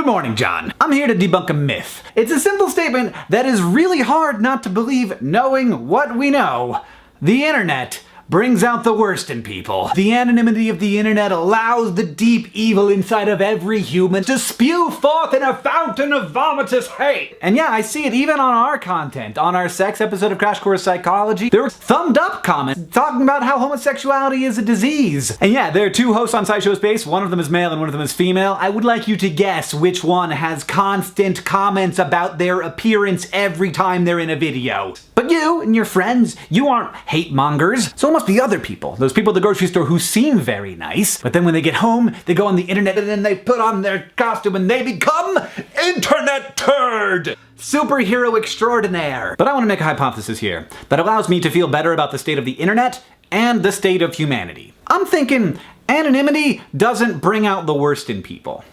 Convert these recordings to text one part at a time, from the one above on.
Good morning, John. I'm here to debunk a myth. It's a simple statement that is really hard not to believe knowing what we know. The internet brings out the worst in people. The anonymity of the internet allows the deep evil inside of every human to spew forth in a fountain of vomitous hate. And yeah, I see it even on our content. On our sex episode of Crash Course Psychology, there were thumbed up comments talking about how homosexuality is a disease. And yeah, there are two hosts on SciShow Space. One of them is male and one of them is female. I would like you to guess which one has constant comments about their appearance every time they're in a video. But you and your friends, you aren't hate mongers. So it must be other people. Those people at the grocery store who seem very nice, but then when they get home, they go on the internet and then they put on their costume and they become Internet Turd! Superhero extraordinaire. But I want to make a hypothesis here that allows me to feel better about the state of the internet and the state of humanity. I'm thinking anonymity doesn't bring out the worst in people.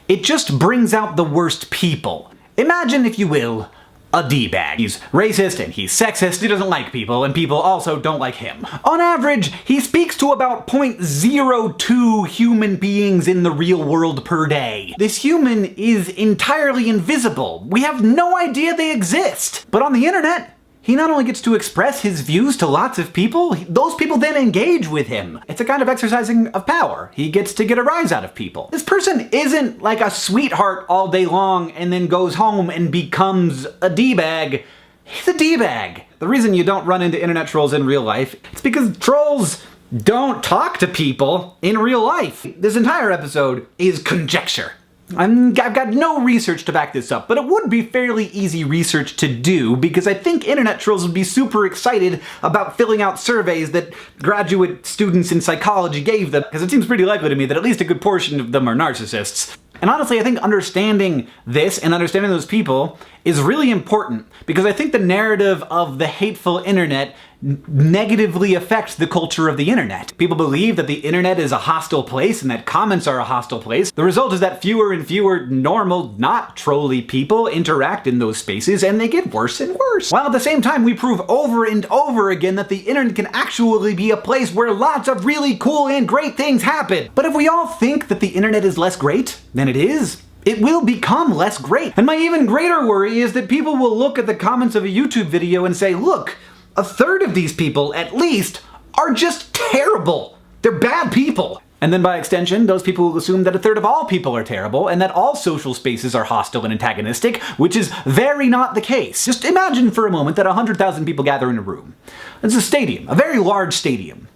It just brings out the worst people. Imagine, if you will, a D-bag. He's racist and he's sexist, he doesn't like people, and people also don't like him. On average, he speaks to about 0.02 human beings in the real world per day. This human is entirely invisible. We have no idea they exist. But on the internet, he not only gets to express his views to lots of people, those people then engage with him. It's a kind of exercising of power. He gets to get a rise out of people. This person isn't like a sweetheart all day long and then goes home and becomes a D-bag. He's a D-bag. The reason you don't run into internet trolls in real life is because trolls don't talk to people in real life. This entire episode is conjecture. I've got no research to back this up, but it would be fairly easy research to do because I think internet trolls would be super excited about filling out surveys that graduate students in psychology gave them, because it seems pretty likely to me that at least a good portion of them are narcissists. And honestly, I think understanding this and understanding those people is really important because I think the narrative of the hateful internet negatively affects the culture of the internet. People believe that the internet is a hostile place and that comments are a hostile place. The result is that fewer and fewer normal, not trolly people interact in those spaces and they get worse and worse. While at the same time we prove over and over again that the internet can actually be a place where lots of really cool and great things happen. But if we all think that the internet is less great than it is, it will become less great. And my even greater worry is that people will look at the comments of a YouTube video and say, look, a third of these people, at least, are just terrible. They're bad people. And then by extension, those people will assume that a third of all people are terrible and that all social spaces are hostile and antagonistic, which is very not the case. Just imagine for a moment that 100,000 people gather in a room. It's a stadium, a very large stadium.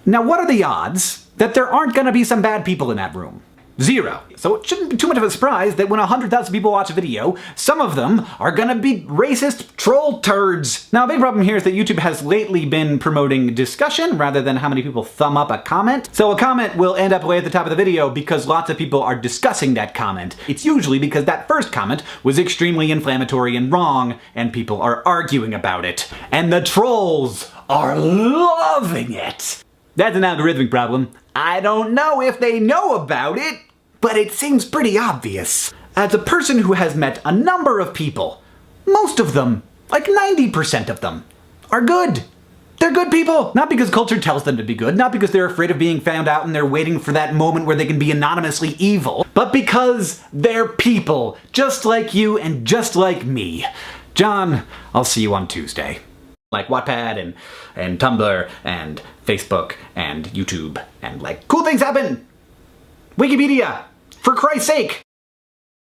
Now, what are the odds that there aren't going to be some bad people in that room? 0. So it shouldn't be too much of a surprise that when 100,000 people watch a video, some of them are gonna be racist troll turds. Now, a big problem here is that YouTube has lately been promoting discussion rather than how many people thumb up a comment. So a comment will end up way at the top of the video because lots of people are discussing that comment. It's usually because that first comment was extremely inflammatory and wrong, and people are arguing about it. And the trolls are loving it. That's an algorithmic problem. I don't know if they know about it, but it seems pretty obvious. As a person who has met a number of people, most of them, like 90% of them, are good. They're good people. Not because culture tells them to be good, not because they're afraid of being found out and they're waiting for that moment where they can be anonymously evil, but because they're people, just like you and just like me. John, I'll see you on Tuesday. Like Wattpad and Tumblr and Facebook and YouTube and like cool things happen! Wikipedia! For Christ's sake!